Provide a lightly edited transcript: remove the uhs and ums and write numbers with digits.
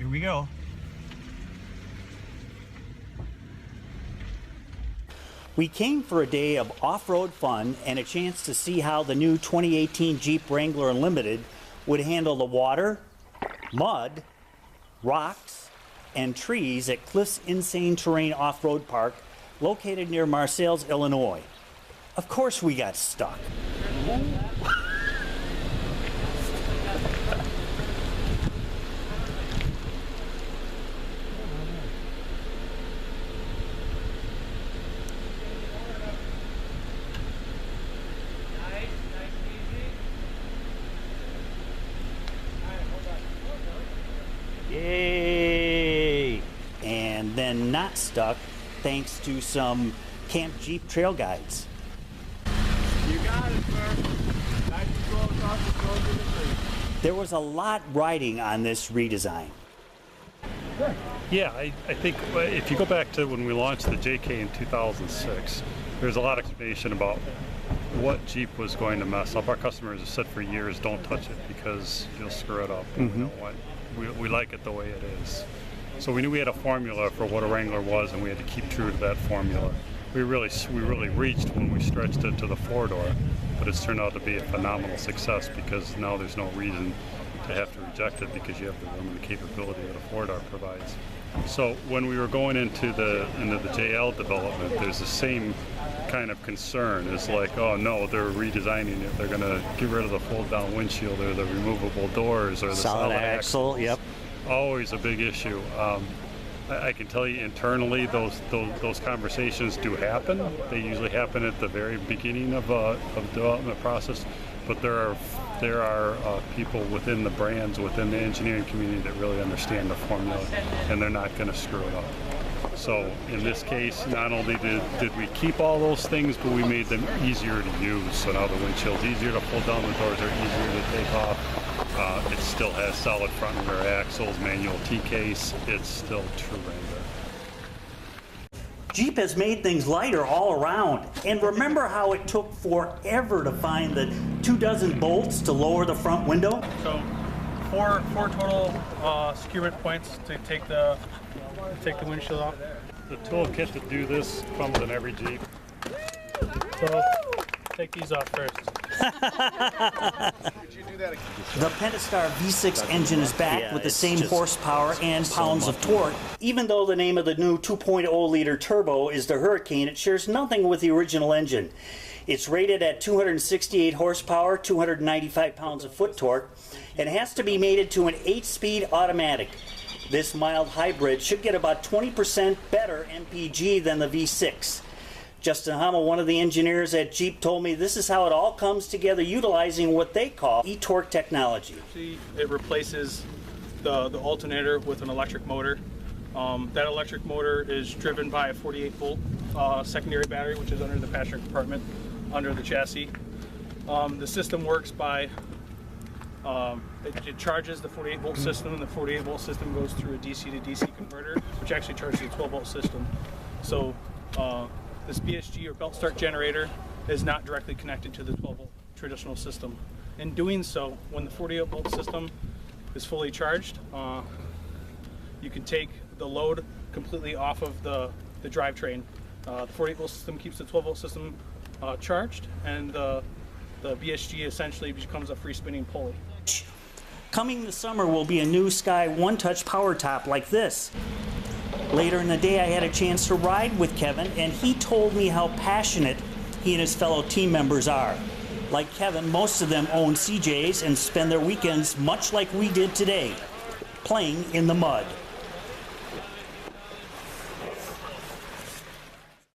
Here we go. We came for a day of off-road fun and a chance to see how the new 2018 Jeep Wrangler Unlimited would handle the water, mud, rocks, and trees at Cliff's Insane Terrain Off-Road Park located near Marseilles, Illinois. Of course we got stuck. Yay! And then not stuck thanks to some Camp Jeep trail guides. You got it, sir. Nice to go across the road to the tree. There was a lot riding on this redesign. Yeah, I think if you go back to when we launched the JK in 2006, there's a lot of explanation about what Jeep was going to mess up. Our customers have said for years, don't touch it because you'll screw it up. And we don't want, we like it the way it is. So we knew we had a formula for what a Wrangler was, and we had to keep true to that formula. We really reached when we stretched it to the four-door, but it's turned out to be a phenomenal success because now there's no reason to have to reject it because you have the room and the capability that a four-door provides. So when we were going into the JL development, there's the same kind of concern. It's like, oh no, they're redesigning it. They're going to get rid of the fold-down windshield or the removable doors or the solid axle. Yep. Always a big issue. I can tell you internally, those conversations do happen. They usually happen at the very beginning of development process. But there are people within the brands, within the engineering community that really understand the formula, and they're not going to screw it up. So in this case, not only did we keep all those things, but we made them easier to use. So now the windshield's easier to pull down, the doors are easier to take off. It still has solid front and rear axles, manual T-case. It's still true Wrangler. Jeep has made things lighter all around. And remember how it took forever to find the 24 bolts to lower the front window? So four total securement points to take the windshield off. The toolkit to do this comes in every Jeep. So take these off first. The Pentastar V6 engine is back with the same horsepower and pounds of torque. Even though the name of the new 2.0-liter turbo is the Hurricane, it shares nothing with the original engine. It's rated at 268 horsepower, 295 pounds of foot torque, and has to be mated to an 8-speed automatic. This mild hybrid should get about 20% better MPG than the V6. Justin Hummel, one of the engineers at Jeep, told me this is how it all comes together utilizing what they call e-torque technology. It replaces the alternator with an electric motor. That electric motor is driven by a 48-volt secondary battery, which is under the passenger compartment, under the chassis. The system works by, it charges the 48-volt system, and the 48-volt system goes through a DC to DC converter, which actually charges the 12-volt system. So this BSG or belt start generator is not directly connected to the 12-volt traditional system. In doing so, when the 48-volt system is fully charged, you can take the load completely off of the drivetrain. The 48-volt system keeps the 12-volt system charged, and the BSG essentially becomes a free spinning pulley. Coming this summer will be a new Sky one-touch power top like this. Later in the day, I had a chance to ride with Kevin, and he told me how passionate he and his fellow team members are. Like Kevin, most of them own CJs and spend their weekends much like we did today, playing in the mud.